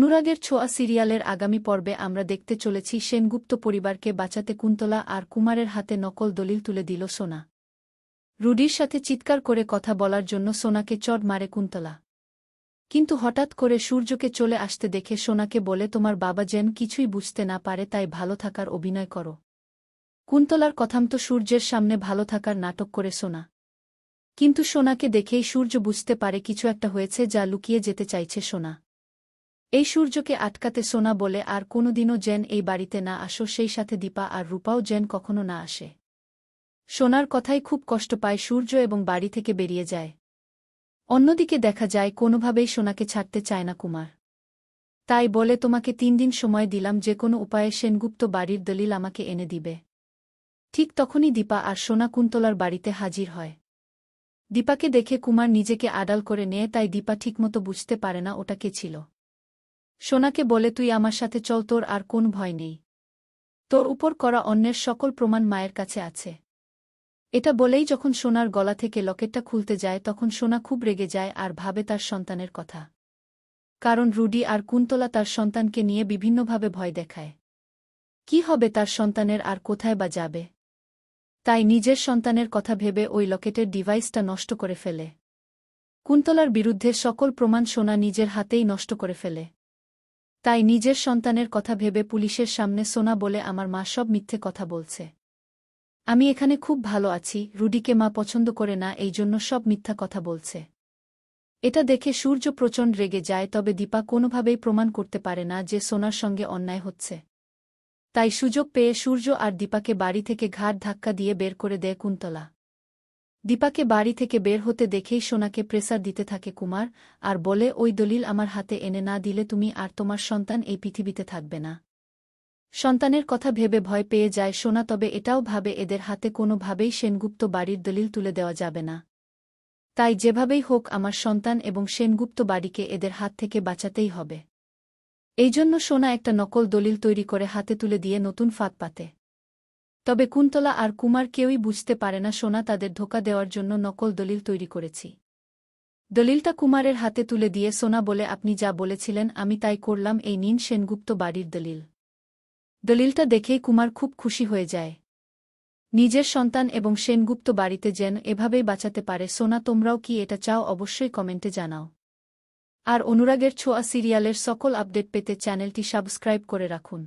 অনুরাগের ছোঁয়া সিরিয়ালের আগামী পর্বে আমরা দেখতে চলেছি সেনগুপ্ত পরিবারকে বাঁচাতে কুন্তলা আর কুমারের হাতে নকল দলিল তুলে দিল সোনা। রুডির সাথে চিৎকার করে কথা বলার জন্য সোনাকে চড় মারে কুন্তলা। কিন্তু হঠাৎ করে সূর্যকে চলে আসতে দেখে সোনাকে বলে তোমার বাবা যেন কিছুই বুঝতে না পারে তাই ভালো থাকার অভিনয় করো। কুন্তলার কথামতো সূর্যের সামনে ভালো থাকার নাটক করে সোনা। কিন্তু সোনাকে দেখেই সূর্য বুঝতে পারে কিছু একটা হয়েছে যা লুকিয়ে যেতে চাইছে সোনা। এই সূর্যকে আটকাতে সোনা বলে আর কোনোদিনও যেন এই বাড়িতে না আসো, সেই সাথে দীপা আর রূপাও যেন কখনো না আসে। সোনার কথাই খুব কষ্ট পায় সূর্য এবং বাড়ি থেকে বেরিয়ে যায়। অন্যদিকে দেখা যায় কোনোভাবেই সোনাকে ছাড়তে চায় না কুমার। তাই বলে তোমাকে 3 দিন সময় দিলাম, যে কোনো উপায়ে সেনগুপ্ত বাড়ির দলিল আমাকে এনে দিবে। ঠিক তখনই দীপা আর সোনা কুন্তলার বাড়িতে হাজির হয়। দীপাকে দেখে কুমার নিজেকে আড়াল করে নেয়, তাই দীপা ঠিকমতো বুঝতে পারে না ওটা কে ছিল। সোনাকে বলে তুই আমার সাথে চল, তোর আর কোন ভয় নেই। তোর উপর করা অন্যের সকল প্রমাণ মায়ের কাছে আছে। এটা বলেই যখন সোনার গলা থেকে লকেটটা খুলতে যায় তখন সোনা খুব রেগে যায় আর ভাবে তার সন্তানের কথা। কারণ রুডি আর কুন্তলা তার সন্তানকে নিয়ে বিভিন্নভাবে ভয় দেখায়। কি হবে তার সন্তানের, আর কোথায় বা যাবে? তাই নিজের সন্তানের কথা ভেবে ওই লকেটের ডিভাইসটা নষ্ট করে ফেলে। কুন্তলার বিরুদ্ধে সকল প্রমাণ সোনা নিজের হাতেই নষ্ট করে ফেলে। তাই নিজের সন্তানের কথা ভেবে পুলিশের সামনে সোনা বলে আমার মা সব মিথ্যে কথা বলছে। আমি এখানে খুব ভালো আছি, রুডিকে মা পছন্দ করে না, এই জন্য সব মিথ্যা কথা বলছে। এটা দেখে সূর্য প্রচণ্ড রেগে যায়, তবে দীপা কোনোভাবেই প্রমাণ করতে পারে না যে সোনার সঙ্গে অন্যায় হচ্ছে। তাই সুযোগ পেয়ে সূর্য আর দীপাকে বাড়ি থেকে ঘাড় ধাক্কা দিয়ে বের করে দেয় কুন্তলা। দীপাকে বাড়ি থেকে বের হতে দেখেই সোনাকে প্রেসার দিতে থাকে কুমার, আর বলে ওই দলিল আমার হাতে এনে না দিলে তুমি আর তোমার সন্তান এই পৃথিবীতে থাকবে না। সন্তানের কথা ভেবে ভয় পেয়ে যায় সোনা, তবে এটাও ভাবে এদের হাতে কোনোভাবেই সেনগুপ্ত বাড়ির দলিল তুলে দেওয়া যাবে না। তাই যেভাবেই হোক আমার সন্তান এবং সেনগুপ্ত বাড়িকে এদের হাত থেকে বাঁচাতেই হবে। এই জন্য সোনা একটা নকল দলিল তৈরি করে হাতে তুলে দিয়ে নতুন ফাঁদ পাতে। তবে কুন্তলা আর কুমার কেউই বুঝতে পারে না সোনা তাদের ধোঁকা দেওয়ার জন্য নকল দলিল তৈরি করেছি। দলিলটা কুমারের হাতে তুলে দিয়ে সোনা বলে আপনি যা বলেছিলেন আমি তাই করলাম, এই নিন সেনগুপ্ত বাড়ির দলিল। দলিলটা দেখেই কুমার খুব খুশি হয়ে যায়। নিজের সন্তান এবং সেনগুপ্ত বাড়িতে যেন এভাবেই বাঁচাতে পারে সোনা। তোমরাও কি এটা চাও? অবশ্যই কমেন্টে জানাও। আর অনুরাগের ছোঁয়া সিরিয়ালের সকল আপডেট পেতে চ্যানেলটি সাবস্ক্রাইব করে রাখুন।